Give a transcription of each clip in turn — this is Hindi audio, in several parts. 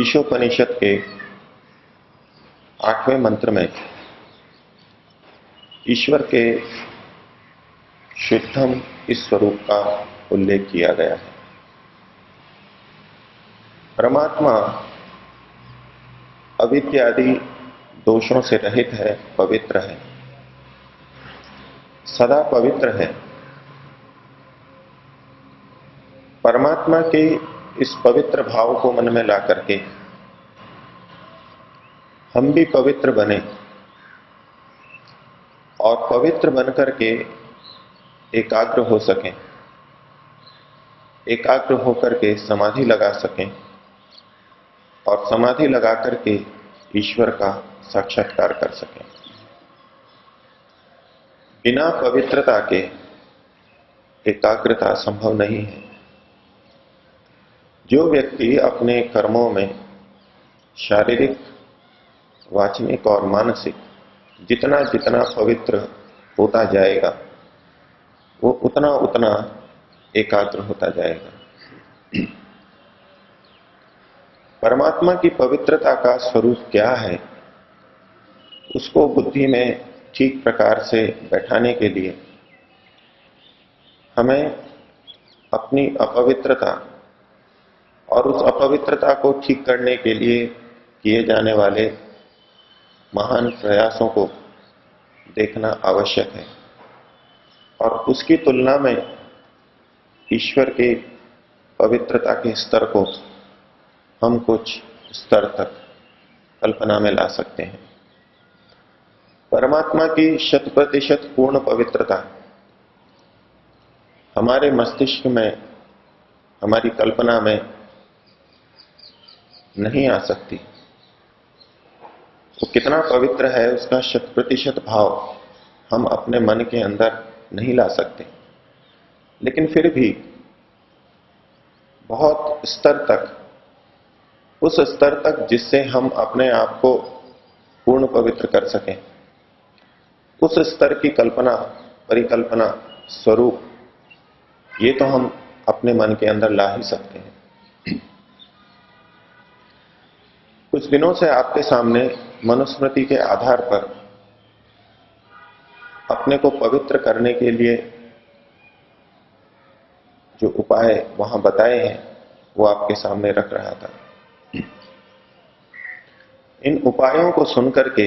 ईशोपनिषद के 8वें मंत्र में ईश्वर के शुद्धम इस स्वरूप का उल्लेख किया गया है। परमात्मा अविद्यादि दोषों से रहित है, पवित्र है, सदा पवित्र है। परमात्मा के इस पवित्र भाव को मन में ला करके हम भी पवित्र बने और पवित्र बनकर के एकाग्र हो सकें, एकाग्र होकर के समाधि लगा सकें और समाधि लगा करके ईश्वर का साक्षात्कार कर सकें। बिना पवित्रता के एकाग्रता संभव नहीं है। जो व्यक्ति अपने कर्मों में शारीरिक, वाचनिक और मानसिक जितना जितना पवित्र होता जाएगा, वो उतना उतना एकाग्र होता जाएगा। परमात्मा की पवित्रता का स्वरूप क्या है, उसको बुद्धि में ठीक प्रकार से बैठाने के लिए हमें अपनी अपवित्रता और उस अपवित्रता को ठीक करने के लिए किए जाने वाले महान प्रयासों को देखना आवश्यक है और उसकी तुलना में ईश्वर के पवित्रता के स्तर को हम कुछ स्तर तक कल्पना में ला सकते हैं। परमात्मा की 100% पूर्ण पवित्रता हमारे मस्तिष्क में, हमारी कल्पना में नहीं आ सकती। वो कितना पवित्र है उसका 100% भाव हम अपने मन के अंदर नहीं ला सकते, लेकिन फिर भी बहुत स्तर तक, उस स्तर तक जिससे हम अपने आप को पूर्ण पवित्र कर सकें, उस स्तर की कल्पना, परिकल्पना, स्वरूप, ये तो हम अपने मन के अंदर ला ही सकते हैं। कुछ दिनों से आपके सामने मनुस्मृति के आधार पर अपने को पवित्र करने के लिए जो उपाय वहां बताए हैं वो आपके सामने रख रहा था। इन उपायों को सुनकर के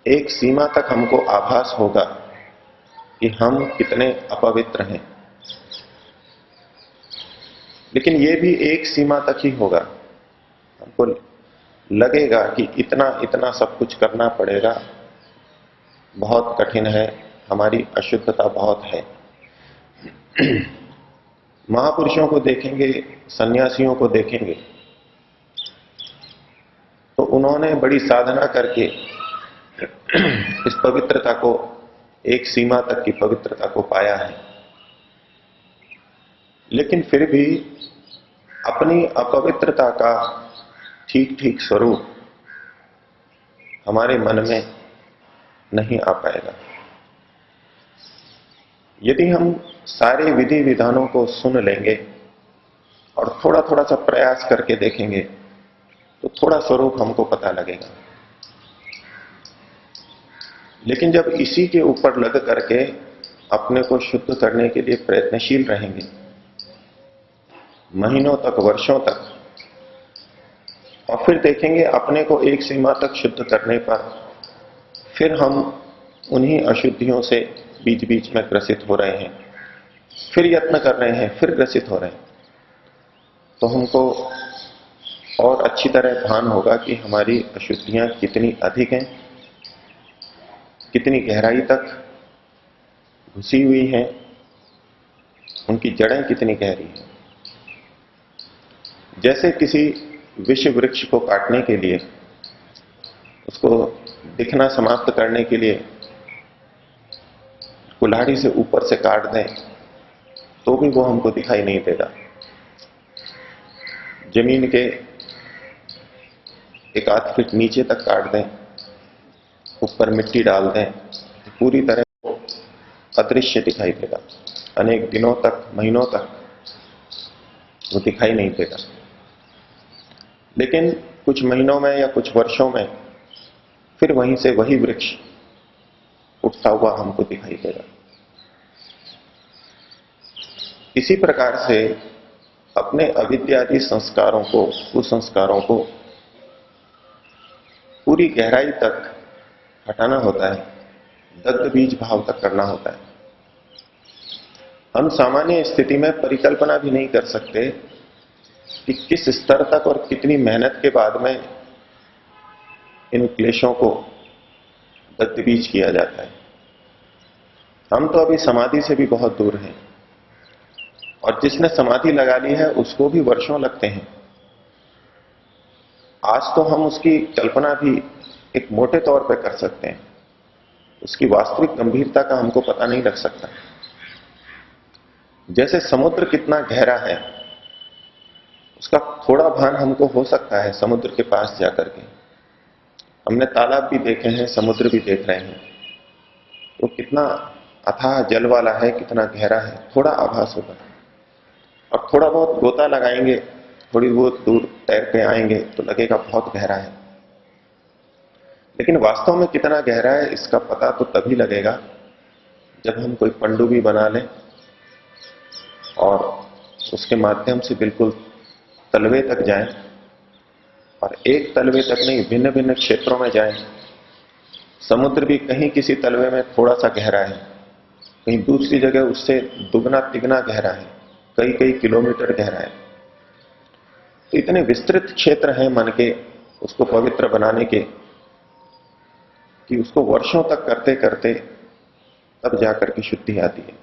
एक सीमा तक हमको आभास होगा कि हम कितने अपवित्र हैं, लेकिन ये भी एक सीमा तक ही होगा। हमको लगेगा कि इतना इतना सब कुछ करना पड़ेगा, बहुत कठिन है, हमारी अशुद्धता बहुत है। महापुरुषों को देखेंगे, सन्यासियों को देखेंगे तो उन्होंने बड़ी साधना करके इस पवित्रता को, एक सीमा तक की पवित्रता को पाया है, लेकिन फिर भी अपनी अपवित्रता का ठीक ठीक स्वरूप हमारे मन में नहीं आ पाएगा। यदि हम सारे विधि विधानों को सुन लेंगे और थोड़ा थोड़ा सा प्रयास करके देखेंगे तो थोड़ा स्वरूप हमको पता लगेगा, लेकिन जब इसी के ऊपर लग करके अपने को शुद्ध करने के लिए प्रयत्नशील रहेंगे, महीनों तक, वर्षों तक, और फिर देखेंगे अपने को एक सीमा तक शुद्ध करने पर फिर हम उन्हीं अशुद्धियों से बीच बीच में ग्रसित हो रहे हैं, फिर यत्न कर रहे हैं, फिर ग्रसित हो रहे हैं, तो हमको और अच्छी तरह भान होगा कि हमारी अशुद्धियां कितनी अधिक हैं, कितनी गहराई तक घुसी हुई हैं, उनकी जड़ें कितनी गहरी हैं। जैसे किसी विषय वृक्ष को काटने के लिए, उसको दिखना समाप्त करने के लिए कुल्हाड़ी से ऊपर से काट दें तो भी वो हमको दिखाई नहीं देगा। जमीन के 1 फीट नीचे तक काट दें, ऊपर मिट्टी डाल दें, पूरी तरह अदृश्य दिखाई देगा। अनेक दिनों तक, महीनों तक वो दिखाई नहीं देगा। लेकिन कुछ महीनों में या कुछ वर्षों में फिर वहीं से वही वृक्ष उठता हुआ हमको दिखाई देगा। इसी प्रकार से अपने अविद्यादि संस्कारों को, कुसंस्कारों को पूरी गहराई तक हटाना होता है, दग्ध बीज भाव तक करना होता है। हम सामान्य स्थिति में परिकल्पना भी नहीं कर सकते कि किस स्तर तक और कितनी मेहनत के बाद में इन क्लेशों को दग्ध बीज किया जाता है। हम तो अभी समाधि से भी बहुत दूर हैं, और जिसने समाधि लगा ली है उसको भी वर्षों लगते हैं। आज तो हम उसकी कल्पना भी एक मोटे तौर पर कर सकते हैं, उसकी वास्तविक गंभीरता का हमको पता नहीं लग सकता। जैसे समुद्र कितना गहरा है उसका थोड़ा भान हमको हो सकता है समुद्र के पास जाकर के। हमने तालाब भी देखे हैं, समुद्र भी देख रहे हैं, तो कितना अथाह जल वाला है, कितना गहरा है, थोड़ा आभास होगा। और थोड़ा बहुत गोता लगाएंगे, थोड़ी बहुत दूर तैर के आएंगे तो लगेगा बहुत गहरा है। लेकिन वास्तव में कितना गहरा है इसका पता तो तभी लगेगा जब हम कोई पनडुब्बी बना लें और उसके माध्यम से बिल्कुल तलवे तक जाएं, और एक तलवे तक नहीं, भिन्न भिन्न क्षेत्रों में जाएं। समुद्र भी कहीं किसी तलवे में थोड़ा सा गहरा है, कहीं दूसरी जगह उससे दुगना तिगना गहरा है, कई कई किलोमीटर गहरा है। तो इतने विस्तृत क्षेत्र हैं मन के उसको पवित्र बनाने के कि उसको वर्षों तक करते करते तब जाकर के शुद्धि आती है।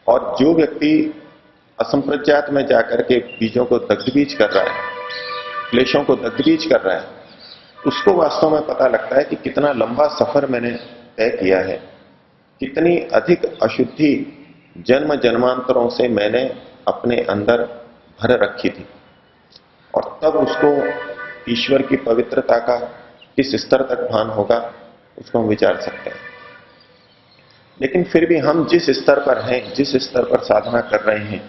और जो व्यक्ति असंप्रज्ञात में जाकर के बीजों को दग्धबीज कर रहा है, क्लेशों को दग्धबीज कर रहा है, उसको वास्तव में पता लगता है कि कितना लंबा सफर मैंने तय किया है, कितनी अधिक अशुद्धि जन्म जन्मांतरों से मैंने अपने अंदर भर रखी थी। और तब उसको ईश्वर की पवित्रता का किस स्तर तक भान होगा उसको हम विचार सकते हैं। लेकिन फिर भी हम जिस स्तर पर हैं, जिस स्तर पर साधना कर रहे हैं,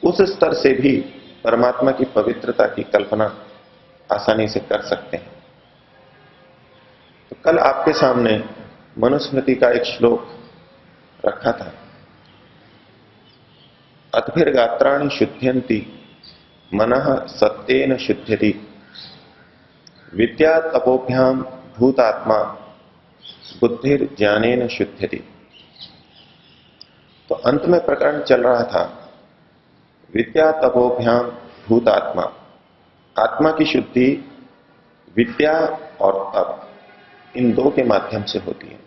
उस स्तर से भी परमात्मा की पवित्रता की कल्पना आसानी से कर सकते हैं। तो कल आपके सामने मनुस्मृति का एक श्लोक रखा था, अद्भिर्गात्राणि शुद्ध्यन्ति मनः सत्येन शुद्ध्यति विद्या तपोभ्याम भूतात्मा बुद्धिर ज्ञानेन शुद्ध्यति। तो अंत में प्रकरण चल रहा था विद्या तपोभ्याम भूतात्मा, आत्मा की शुद्धि विद्या और तप इन दो के माध्यम से होती है।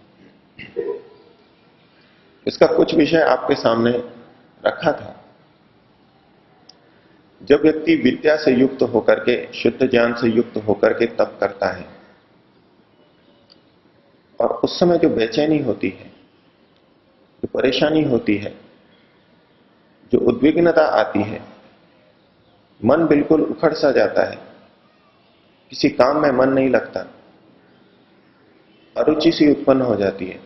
इसका कुछ विषय आपके सामने रखा था। जब व्यक्ति विद्या से युक्त होकर के, शुद्ध ज्ञान से युक्त होकर के तप करता है, और उस समय जो बेचैनी होती है, जो परेशानी होती है, जो उद्विग्नता आती है, मन बिल्कुल उखड़ सा जाता है, किसी काम में मन नहीं लगता, अरुचि सी उत्पन्न हो जाती है,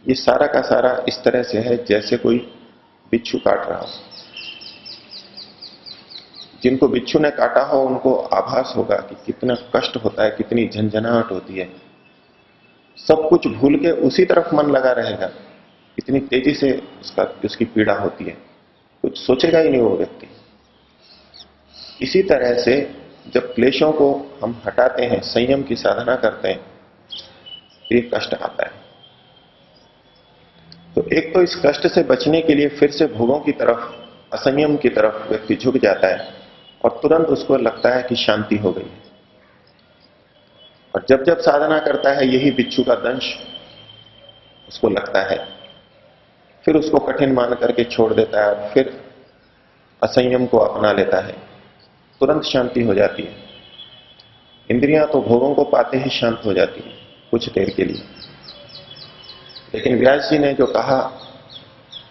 ये सारा का सारा इस तरह से है जैसे कोई बिच्छू काट रहा हो। जिनको बिच्छू ने काटा हो उनको आभास होगा कि कितना कष्ट होता है, कितनी झंझनाहट होती है। सब कुछ भूल के उसी तरफ मन लगा रहेगा, इतनी तेजी से उसकी पीड़ा होती है, कुछ सोचेगा ही नहीं वो व्यक्ति। इसी तरह से जब क्लेशों को हम हटाते हैं, संयम की साधना करते हैं, तो ये कष्ट आता है। तो एक तो इस कष्ट से बचने के लिए फिर से भोगों की तरफ, असंयम की तरफ व्यक्ति झुक जाता है, और तुरंत उसको लगता है कि शांति हो गई है। और जब जब साधना करता है यही बिच्छू का दंश उसको लगता है, फिर उसको कठिन मान करके छोड़ देता है, और फिर असंयम को अपना लेता है, तुरंत शांति हो जाती है। इंद्रियां तो भोगों को पाते ही शांत हो जाती है कुछ देर के लिए। लेकिन व्यास जी ने जो कहा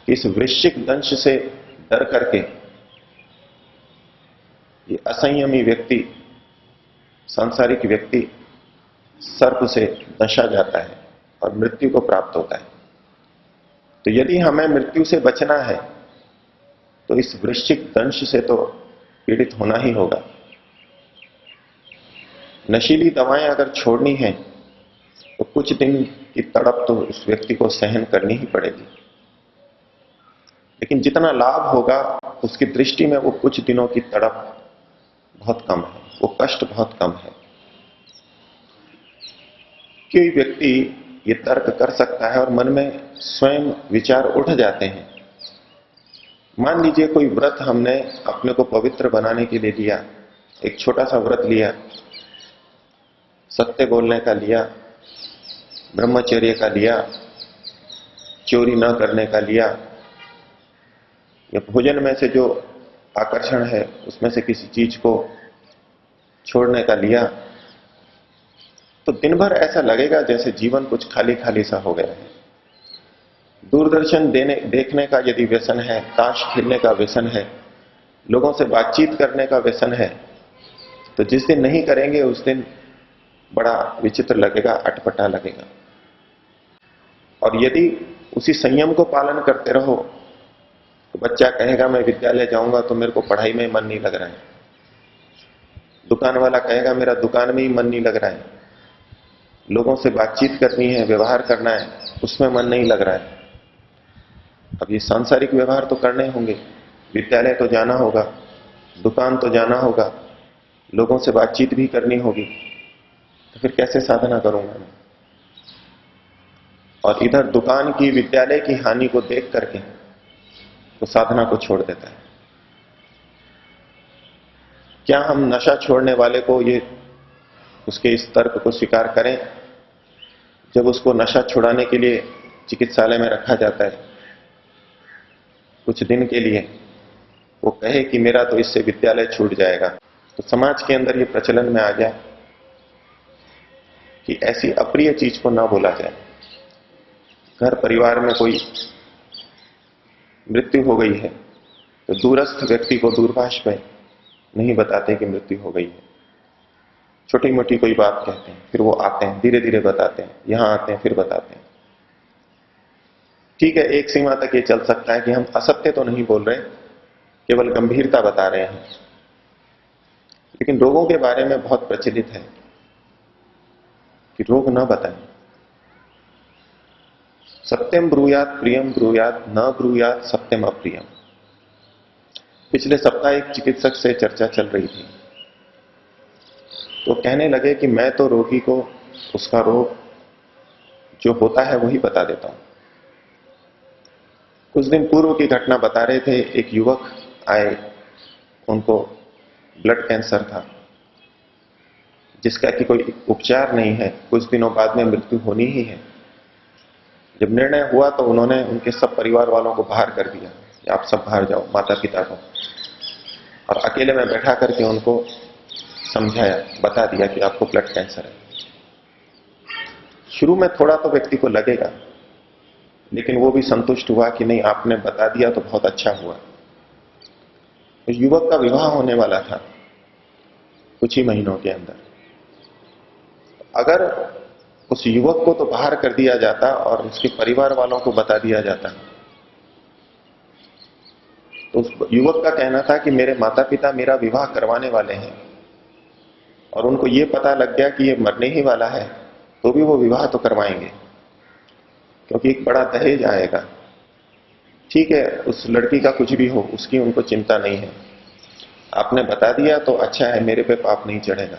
कि इस वृश्चिक दंश से डर करके ये असंयमी व्यक्ति, सांसारिक व्यक्ति सर्प से दंशा जाता है और मृत्यु को प्राप्त होता है। तो यदि हमें मृत्यु से बचना है तो इस वृश्चिक दंश से तो पीड़ित होना ही होगा। नशीली दवाएं अगर छोड़नी है तो कुछ दिन की तड़प तो उस व्यक्ति को सहन करनी ही पड़ेगी, लेकिन जितना लाभ होगा उसकी दृष्टि में वो कुछ दिनों की तड़प बहुत कम है, वो कष्ट बहुत कम है। कोई व्यक्ति ये तर्क कर सकता है और मन में स्वयं विचार उठ जाते हैं। मान लीजिए कोई व्रत हमने अपने को पवित्र बनाने के लिए लिया, एक छोटा सा व्रत लिया, सत्य बोलने का लिया, ब्रह्मचर्य का लिया, चोरी न करने का लिया, या भोजन में से जो आकर्षण है उसमें से किसी चीज को छोड़ने का लिया, तो दिन भर ऐसा लगेगा जैसे जीवन कुछ खाली खाली सा हो गया है। दूरदर्शन देखने का यदि व्यसन है, ताश खेलने का व्यसन है, लोगों से बातचीत करने का व्यसन है, तो जिस दिन नहीं करेंगे उस दिन बड़ा विचित्र लगेगा, अटपटा लगेगा। और यदि उसी संयम को पालन करते रहो तो बच्चा कहेगा मैं विद्यालय जाऊंगा तो मेरे को पढ़ाई में मन नहीं लग रहा है, दुकान वाला कहेगा मेरा दुकान में ही मन नहीं लग रहा है, लोगों से बातचीत करनी है, व्यवहार करना है, उसमें मन नहीं लग रहा है। अब ये सांसारिक व्यवहार तो करने होंगे, विद्यालय तो जाना होगा, दुकान तो जाना होगा, लोगों से बातचीत भी करनी होगी, तो फिर कैसे साधना करूंगा मैं? और इधर दुकान की, विद्यालय की हानि को देख करके तो साधना को छोड़ देता है। क्या हम नशा छोड़ने वाले को ये उसके इस तर्क को स्वीकार करें? जब उसको नशा छुड़ाने के लिए चिकित्सालय में रखा जाता है कुछ दिन के लिए, वो कहे कि मेरा तो इससे विद्यालय छूट जाएगा, तो समाज के अंदर ये प्रचलन में आ गया कि ऐसी अप्रिय चीज को ना बोला जाए। घर परिवार में कोई मृत्यु हो गई है तो दूरस्थ व्यक्ति को दूरभाष में नहीं बताते कि मृत्यु हो गई है, छोटी मोटी कोई बात कहते हैं, फिर वो आते हैं, धीरे धीरे बताते हैं, यहां आते हैं, फिर बताते हैं। ठीक है, एक सीमा तक ये चल सकता है कि हम असत्य तो नहीं बोल रहे, केवल गंभीरता बता रहे हैं। लेकिन रोगों के बारे में बहुत प्रचलित है कि रोग न बताएं। सत्यम ब्रूयात प्रियम ब्रूयात न ब्रूयात सत्यम अप्रियम। पिछले सप्ताह एक चिकित्सक से चर्चा चल रही थी, तो कहने लगे कि मैं तो रोगी को उसका रोग जो होता है वही बता देता हूं। कुछ दिन पूर्व की घटना बता रहे थे, एक युवक आए, उनको ब्लड कैंसर था जिसका कि कोई उपचार नहीं है, कुछ दिनों बाद में मृत्यु होनी ही है। जब निर्णय हुआ तो उन्होंने उनके सब परिवार वालों को बाहर कर दिया कि आप सब बाहर जाओ, माता पिता को, और अकेले में बैठा करके उनको समझाया, बता दिया कि आपको ब्लड कैंसर है। शुरू में थोड़ा तो व्यक्ति को लगेगा, लेकिन वो भी संतुष्ट हुआ कि नहीं, आपने बता दिया तो बहुत अच्छा हुआ। उस युवक का विवाह होने वाला था कुछ ही महीनों के अंदर। अगर उस युवक को तो बाहर कर दिया जाता और उसके परिवार वालों को बता दिया जाता, तो उस युवक का कहना था कि मेरे माता पिता मेरा विवाह करवाने वाले हैं और उनको यह पता लग गया कि ये मरने ही वाला है, तो भी वो विवाह तो करवाएंगे क्योंकि एक बड़ा दहेज आएगा। ठीक है, उस लड़की का कुछ भी हो, उसकी उनको चिंता नहीं है, आपने बता दिया तो अच्छा है, मेरे पे पाप नहीं चढ़ेगा।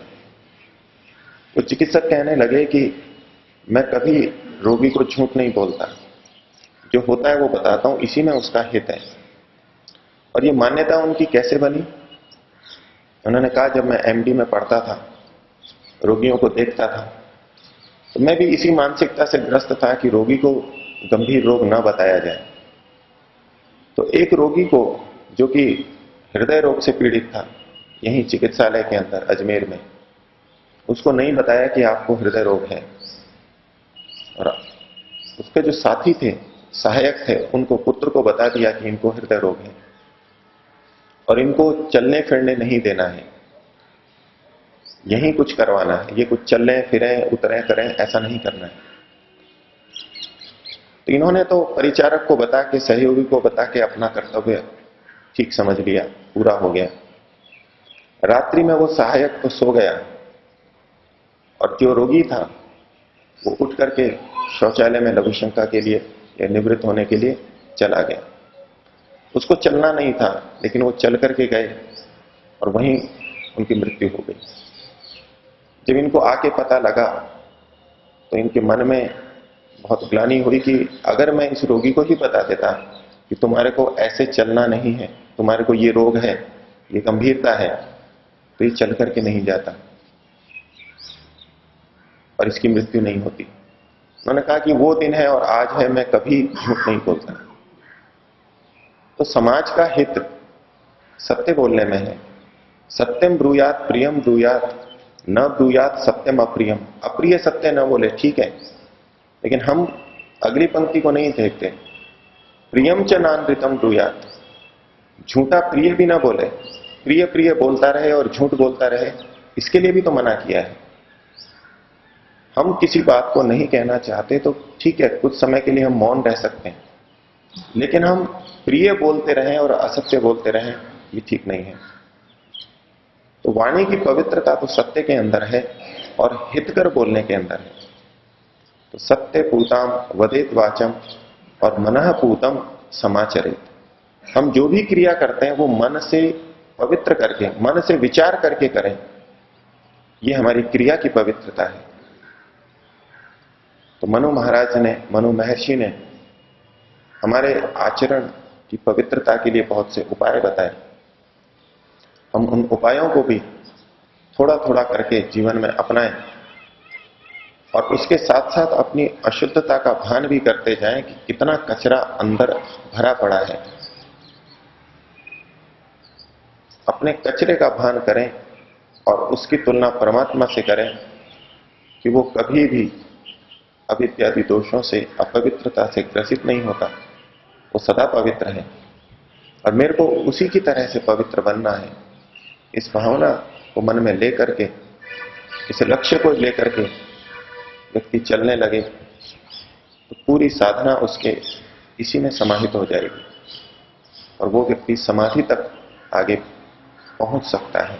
तो चिकित्सक कहने लगे कि मैं कभी रोगी को झूठ नहीं बोलता, जो होता है वो बताता हूं, इसी में उसका हित है। और ये मान्यता उनकी कैसे बनी? उन्होंने कहा, जब मैं एमडी में पढ़ता था, रोगियों को देखता था, तो मैं भी इसी मानसिकता से ग्रस्त था कि रोगी को गंभीर रोग ना बताया जाए। तो एक रोगी को जो कि हृदय रोग से पीड़ित था, यहीं चिकित्सालय के अंदर अजमेर में, उसको नहीं बताया कि आपको हृदय रोग है, और उसके जो साथी थे, सहायक थे, उनको, पुत्र को बता दिया कि इनको हृदय रोग है और इनको चलने फिरने नहीं देना है, यही कुछ करवाना है, ये कुछ चलने फिरें, उतरें करें, ऐसा नहीं करना है। तो इन्होंने तो परिचारक को बता के, सहयोगी को बता के अपना कर्तव्य ठीक समझ लिया, पूरा हो गया। रात्रि में वो सहायक तो सो गया और जो रोगी था वो उठ करके शौचालय में लघुशंका के लिए या निवृत्त होने के लिए चला गया। उसको चलना नहीं था, लेकिन वो चल करके गए और वहीं उनकी मृत्यु हो गई। जब इनको आके पता लगा तो इनके मन में बहुत ग्लानि हुई कि अगर मैं इस रोगी को ही बता देता कि तुम्हारे को ऐसे चलना नहीं है, तुम्हारे को ये रोग है, ये गंभीरता है, तो ये चल करके नहीं जाता और इसकी मृत्यु नहीं होती। उन्होंने कहा कि वो दिन है और आज है, मैं कभी झूठ नहीं बोलता। तो समाज का हित सत्य बोलने में है। सत्यम ब्रूयात प्रियम ब्रूयात, न ब्रूयात सत्यम अप्रियम। अप्रिय सत्य न बोले, ठीक है, लेकिन हम अगली पंक्ति को नहीं देखते। प्रियम च नानृतम ब्रूयात, झूठा प्रिय भी ना बोले, प्रिय प्रिय बोलता रहे और झूठ बोलता रहे, इसके लिए भी तो मना किया है। हम किसी बात को नहीं कहना चाहते तो ठीक है, कुछ समय के लिए हम मौन रह सकते हैं, लेकिन हम प्रिय बोलते रहें और असत्य बोलते रहें, ये ठीक नहीं है। तो वाणी की पवित्रता तो सत्य के अंदर है और हितकर बोलने के अंदर है। तो सत्य पूताम वदेत वाचम और मनः पूतम समाचरित। हम जो भी क्रिया करते हैं वो मन से पवित्र करके, मन से विचार करके करें, ये हमारी क्रिया की पवित्रता है। तो मनु महाराज ने, मनु महर्षि ने हमारे आचरण की पवित्रता के लिए बहुत से उपाय बताए। हम उन उपायों को भी थोड़ा थोड़ा करके जीवन में अपनाएं और उसके साथ साथ अपनी अशुद्धता का भान भी करते जाएं कि कितना कचरा अंदर भरा पड़ा है। अपने कचरे का भान करें और उसकी तुलना परमात्मा से करें कि वो कभी भी अविद्यादि दोषों से, अपवित्रता से ग्रसित नहीं होता, वो सदा पवित्र है और मेरे को उसी की तरह से पवित्र बनना है। इस भावना को मन में लेकर के, इस लक्ष्य को लेकर के व्यक्ति चलने लगे तो पूरी साधना उसके इसी में समाहित हो जाएगी और वो व्यक्ति समाधि तक आगे पहुंच सकता है।